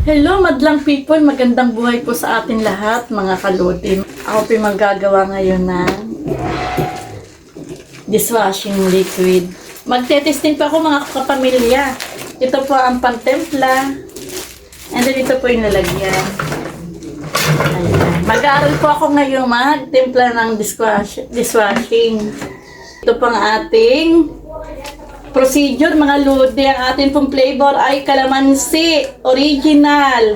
Hello madlang people, magandang buhay po sa atin lahat mga kaludi. Ako po maggagawa ngayon ng dishwashing liquid. Magte-testing pa ako mga kapamilya. Ito po ang pantempla. And then ito po yung lalagyan. Ayan. Mag-aaral po ako ngayon magtempla ng dishwashing. Ito po ang ating procedure mga lodi. Ang ating pong flavor ay calamansi, original,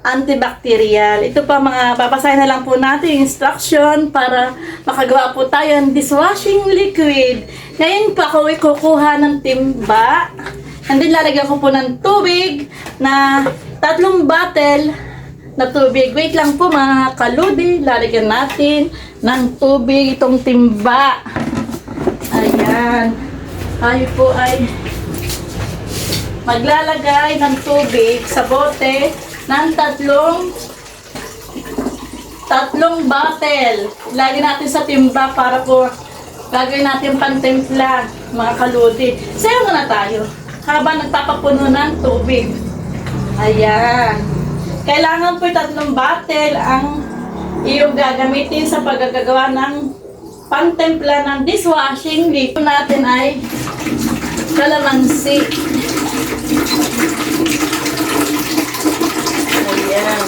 antibacterial. Ito pa mga babasahin na lang po natin yung instruction para makagawa po tayo ng dishwashing liquid. Ngayon po ako ay kukuha ng timba. And then lalagyan ko po ng tubig na 3 bottle na tubig. Wait lang po mga kaludi. Lalagyan natin ng tubig itong timba. Ayan. Tayo po ay maglalagay ng tubig sa bote ng tatlong bottle. Lagyan natin sa timba para po gagawin natin pantempla mga kaludi. Sayo muna tayo habang nagpapapuno ng tubig. Ayan. Kailangan po 3 bottle ang iyong gagamitin sa paggagawa ng pantempla ng dishwashing liquid. Natin ay calamansi. Ayan.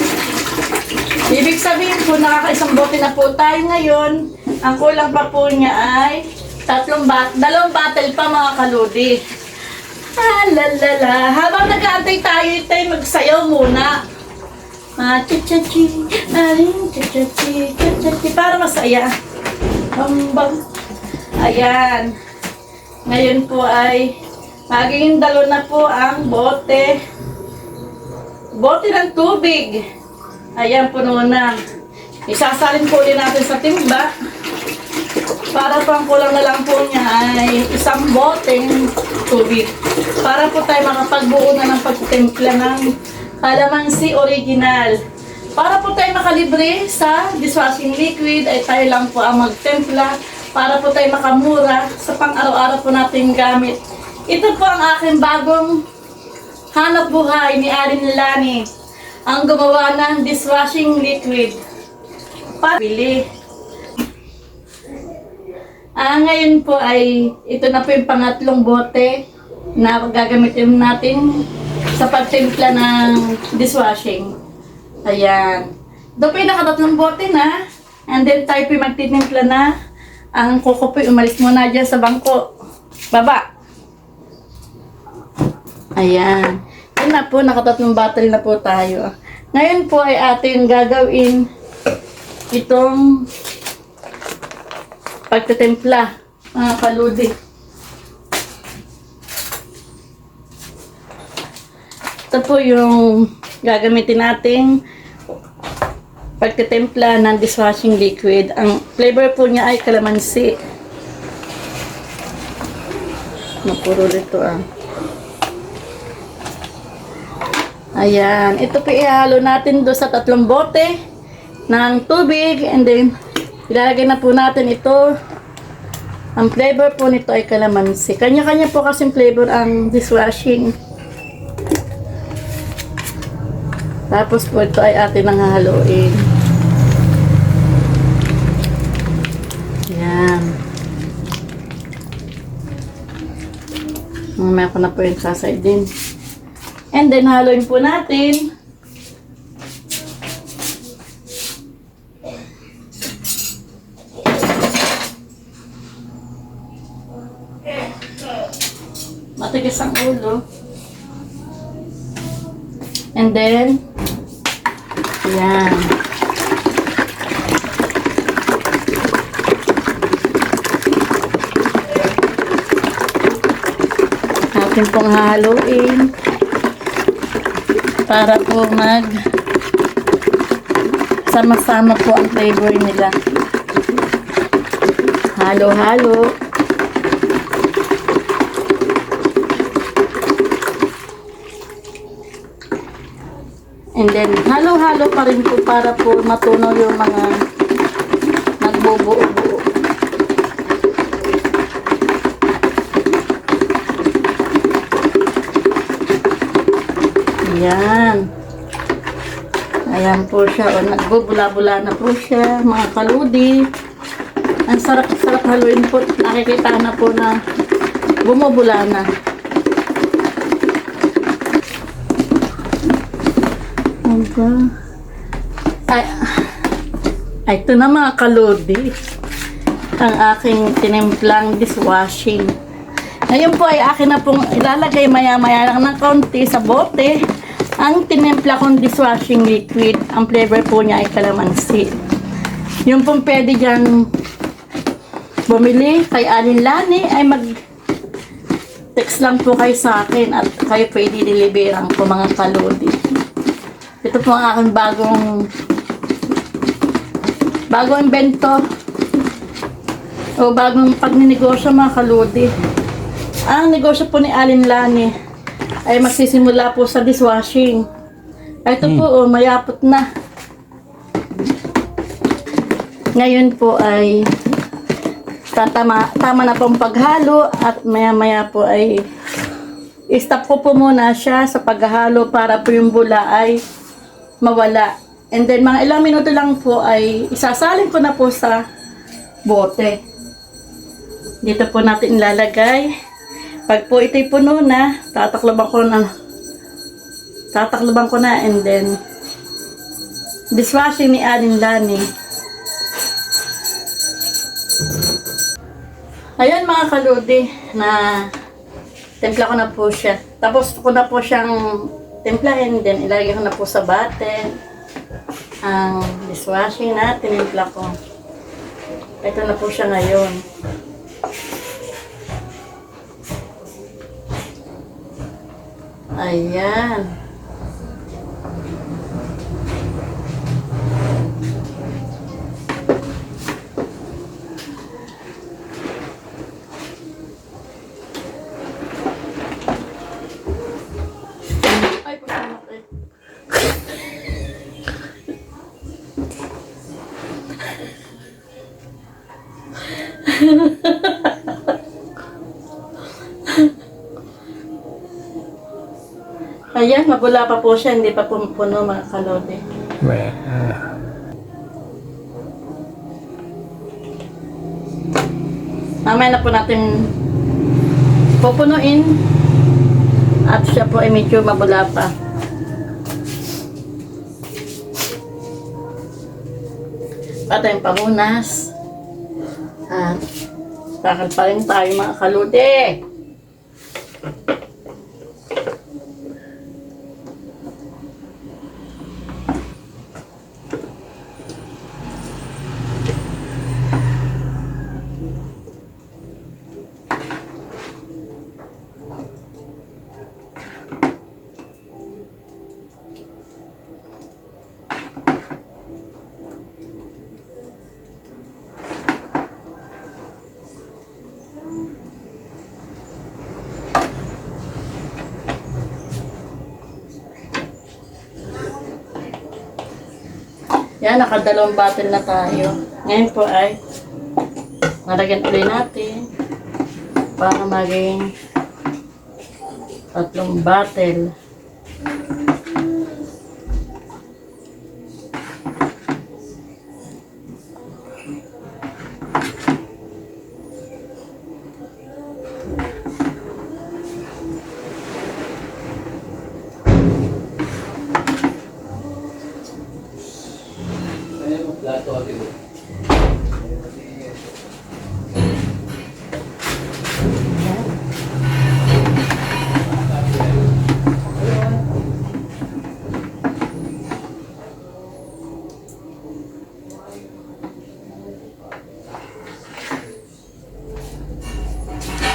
Ibig sabihin po, nakakaisang bote na po tayo ngayon. Ang kulang pa po niya ay 2 bottle pa mga kaludi. Lalala. Habang nag-aantay tayo, tayo magsayaw muna. Chichachi, chichachi, chichachi, para masaya. Bang. Ayan. Ngayon po ay magiging 2 na po ang bote ng tubig. Ayan, puno na. Isasalin po ulit natin sa timba. Para po ang kulang na lang po niya ay 1 boteng tubig. Para po tayo makapagbuo na ng pagtimpla ng calamansi original. Para po tayo makalibre sa dishwashing liquid ay tayo lang po ang magtempla para po tayo makamura sa pang-araw-araw po nating gamit. Ito po ang aking bagong hanap buhay ni Arin Lani, ang gumawa ng dishwashing liquid. Para bili. Ngayon po ay ito na po yung pangatlong bote na gagamitin natin sa pagtimpla ng dishwashing. Ayan. Doon po yung naka-3 bote na. And then tayo po magtitimpla na. Ang kuko po umalis muna dyan sa bangko. Baba. Ayan. Yun na po, naka-3 bottle na po tayo. Ngayon po ay ating gagawin itong pagtitimpla. Mga kaludi. Ito po yung gagamitin nating pagtitimpla ng dishwashing liquid. Ang flavor po niya ay calamansi. Mapuro dito Ayan. Ito po ihalo natin do sa 3 bote ng tubig. And then, ilalagay na po natin ito. Ang flavor po nito ay calamansi. Kanya-kanya po kasing flavor ang dishwashing. Tapos po ito ay atin nang hahaluin. Ayan. Mamaya ko na po yung sasay din. And then haluin po natin. Matigas ang ulo. And then ayan. Atin pong haluin para po sama-sama po ang flavor nila. Halo-halo. And then, halo-halo pa rin po para po matunaw yung mga nagbubuo-buo. Ayan. Ayan po siya. O, nagbubula-bula na po siya. Mga kaludi. Ang sarap-sarap haluin po. Nakikita na po na bumubula na. Ay, ito na mga kaludi. Ang aking tinimplang dishwashing. Ngayon po ay akin na pong ilalagay maya-maya lang ng kaunti sa bote. Ang tinimpla kong dishwashing liquid. Ang flavor po niya ay kalamansi. Yung pong pwede dyan bumili kay Aling Lani ay mag-text lang po kayo sa akin at kayo pwede deliveran ko mga kaludi. Ito po ang aking bagong invento o bagong pagninegosyo mga kaludi. Ang negosyo po ni Aling Lani ay magsisimula po sa dishwashing. Ito po mayapot na. Ngayon po ay tama na pong paghalo at maya-maya po ay i-stop ko po muna siya sa paghalo para po yung bula ay mawala. And then mga ilang minuto lang po ay isasalin ko na po sa bote. Dito po natin ilalagay. Pag po ito'y puno na, tatakloban ko na and then dishwashing ni Aling Lani. Ayan mga kaludi, na timpla ko na po siya. Tapos ko na po siyang timplahin, then ilalagay ko na po sa bate ang dishwashing na tinimpla ko. Ito na po siya ngayon. Ayan. Ayan, mabula pa po siya, hindi pa puno mga kalodi. Mamaya na po natin pupunuin at siya po ay medyo mabula pa. Patay yung pamunas. At bakal pa rin tayo mga kaludi. Yan, nakadalawang bottle na tayo. Ngayon po ay nalagyan ulit natin para maging 3 bottle.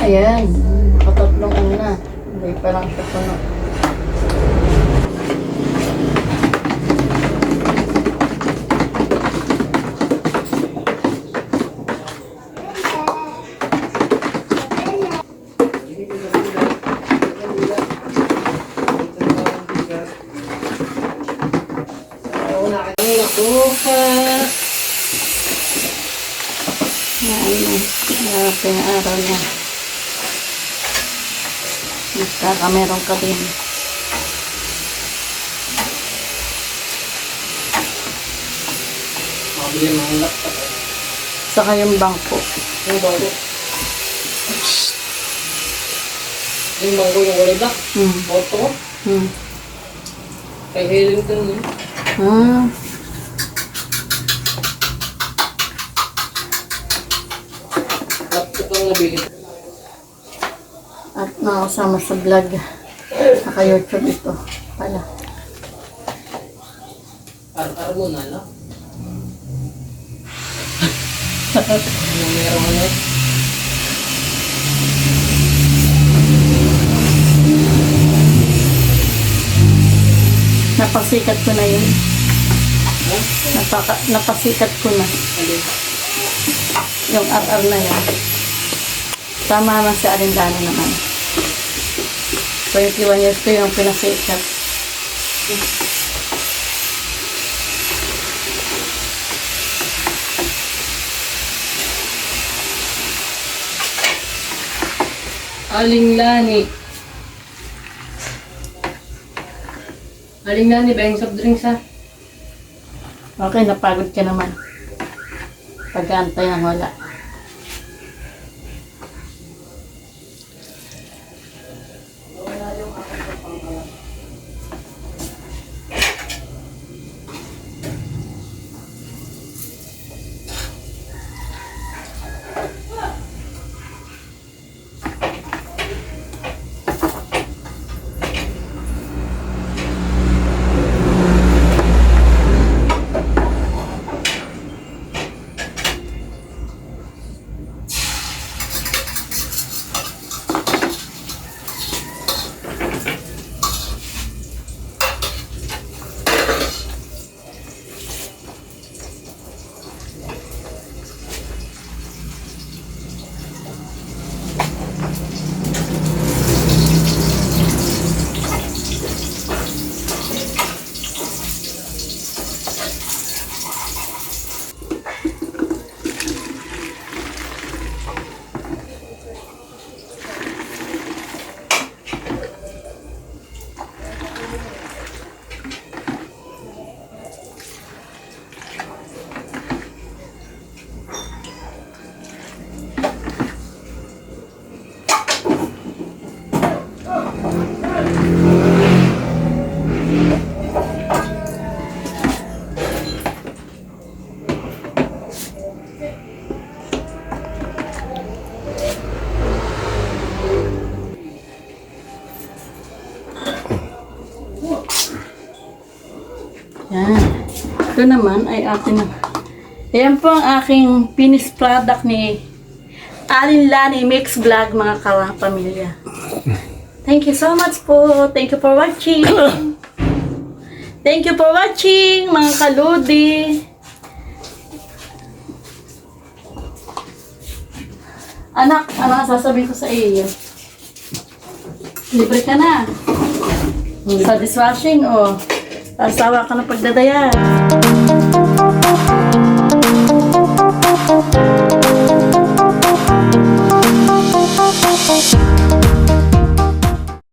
Ayan, nakatatlong na. Hindi pa lang siya puno. Ayan, araw na. Meron ka din. Bigyan mo ang laptop. Saka yung bangko. Yung bago. Yung bago yung kulay black. Auto ko. Kay Hillington yun. Laptop ang nabili. At nakasama sa vlog. Saka YouTube ito pala. Ar-ar mo na, no? Yung meron ano? Napasikat ko na yun. Napasikat ko na. Alin? Yung RR na yan. Tama naman si Arindano naman. 21 years ko yung pinasikat. Aling Lani. Aling Lani ba yung soft drinks ha? Okay, napagod ka naman. Pag-aantay ng wala. Yan. Ito naman ay akin na. Ayan po ang aking finished product ni Alin Lani Mix Vlog, mga kapamilya. Thank you so much po. Thank you for watching. Thank you for watching, mga kaludi. Anak, ano ang sasabihin ko sa iyo? Libre ka na. Sa dishwashing, o. Asawa ka ng pagdadaya.